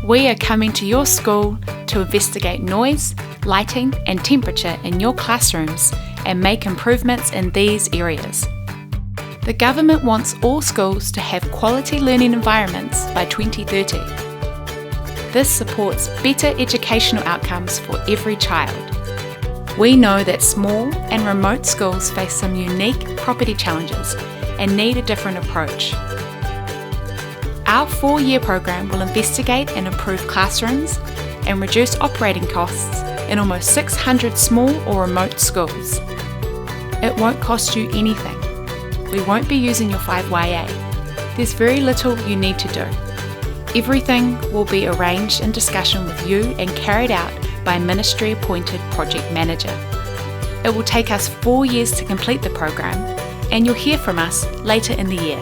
We are coming to your school to investigate noise, lighting and temperature in your classrooms and make improvements in these areas. The government wants all schools to have quality learning environments by 2030. This supports better educational outcomes for every child. We know that small and remote schools face some unique property challenges and need a different approach. Our 4-year program will investigate and improve classrooms and reduce operating costs in almost 600 small or remote schools. It won't cost you anything. We won't be using your 5YA. There's very little you need to do. Everything will be arranged in discussion with you and carried out by a ministry-appointed project manager. It will take us 4 years to complete the program, and you'll hear from us later in the year.